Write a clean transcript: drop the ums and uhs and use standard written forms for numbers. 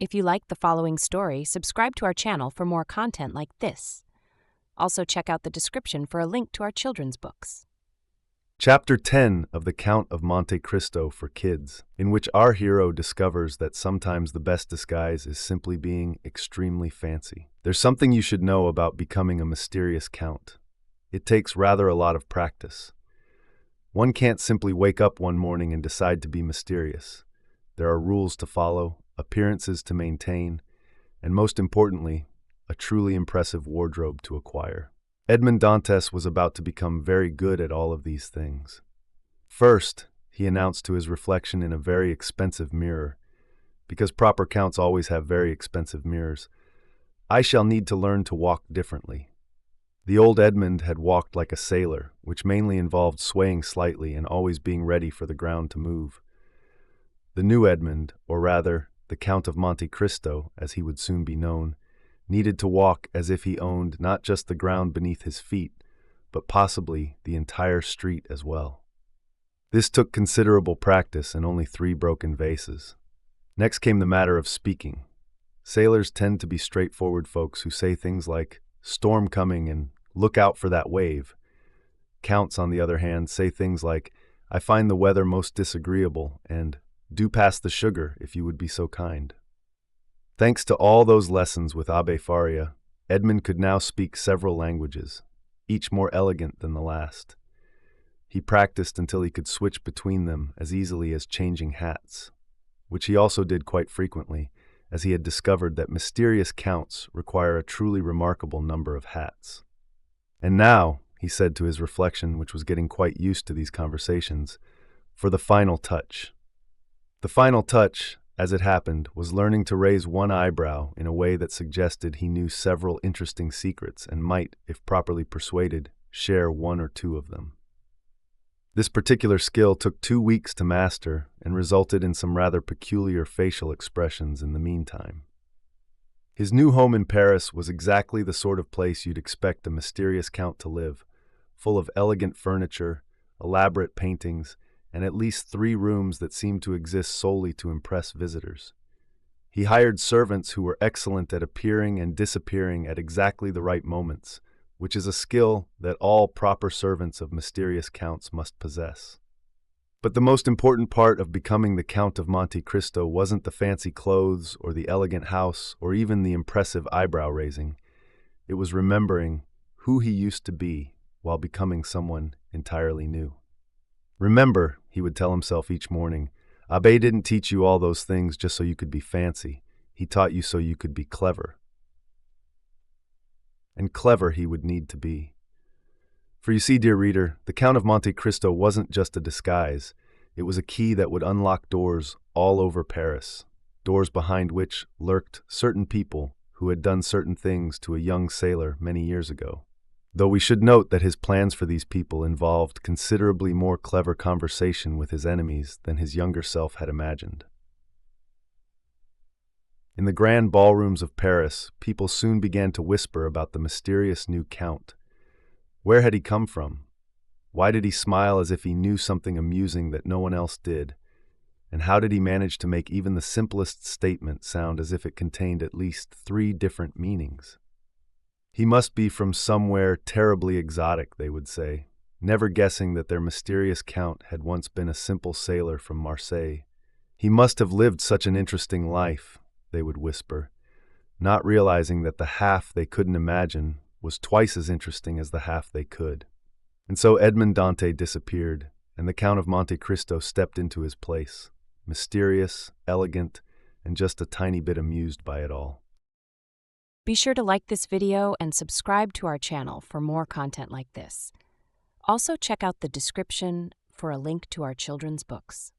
If you like the following story, subscribe to our channel for more content like this. Also, check out the description for a link to our children's books. Chapter 10 of The Count of Monte Cristo for Kids, in which our hero discovers that sometimes the best disguise is simply being extremely fancy. There's something you should know about becoming a mysterious count. It takes rather a lot of practice. One can't simply wake up one morning and decide to be mysterious. There are rules to follow, appearances to maintain, and most importantly, a truly impressive wardrobe to acquire. Edmond Dantes was about to become very good at all of these things. First, he announced to his reflection in a very expensive mirror, because proper counts always have very expensive mirrors, "I shall need to learn to walk differently." The old Edmond had walked like a sailor, which mainly involved swaying slightly and always being ready for the ground to move. The new Edmond, or rather, the Count of Monte Cristo, as he would soon be known, needed to walk as if he owned not just the ground beneath his feet, but possibly the entire street as well. This took considerable practice and only 3 broken vases. Next came the matter of speaking. Sailors tend to be straightforward folks who say things like, "Storm coming," and "Look out for that wave." Counts, on the other hand, say things like, "I find the weather most disagreeable," and "Do pass the sugar if you would be so kind." Thanks to all those lessons with Abbe Faria, Edmond could now speak several languages, each more elegant than the last. He practiced until he could switch between them as easily as changing hats, which he also did quite frequently, as he had discovered that mysterious counts require a truly remarkable number of hats. "And now," he said to his reflection, which was getting quite used to these conversations, "for the final touch." The final touch, as it happened, was learning to raise one eyebrow in a way that suggested he knew several interesting secrets and might, if properly persuaded, share 1 or 2 of them. This particular skill took 2 weeks to master and resulted in some rather peculiar facial expressions in the meantime. His new home in Paris was exactly the sort of place you'd expect a mysterious count to live, full of elegant furniture, elaborate paintings, and at least 3 rooms that seemed to exist solely to impress visitors. He hired servants who were excellent at appearing and disappearing at exactly the right moments, which is a skill that all proper servants of mysterious counts must possess. But the most important part of becoming the Count of Monte Cristo wasn't the fancy clothes or the elegant house or even the impressive eyebrow raising. It was remembering who he used to be while becoming someone entirely new. "Remember," he would tell himself each morning, "Abbe didn't teach you all those things just so you could be fancy. He taught you so you could be clever." And clever he would need to be. For you see, dear reader, the Count of Monte Cristo wasn't just a disguise. It was a key that would unlock doors all over Paris, doors behind which lurked certain people who had done certain things to a young sailor many years ago. Though we should note that his plans for these people involved considerably more clever conversation with his enemies than his younger self had imagined. In the grand ballrooms of Paris, people soon began to whisper about the mysterious new count. Where had he come from? Why did he smile as if he knew something amusing that no one else did? And how did he manage to make even the simplest statement sound as if it contained at least 3 different meanings? He must be from somewhere terribly exotic, they would say, never guessing that their mysterious count had once been a simple sailor from Marseille. He must have lived such an interesting life, they would whisper, not realizing that the half they couldn't imagine was twice as interesting as the half they could. And so Edmond Dante disappeared, and the Count of Monte Cristo stepped into his place, mysterious, elegant, and just a tiny bit amused by it all. Be sure to like this video and subscribe to our channel for more content like this. Also, check out the description for a link to our children's books.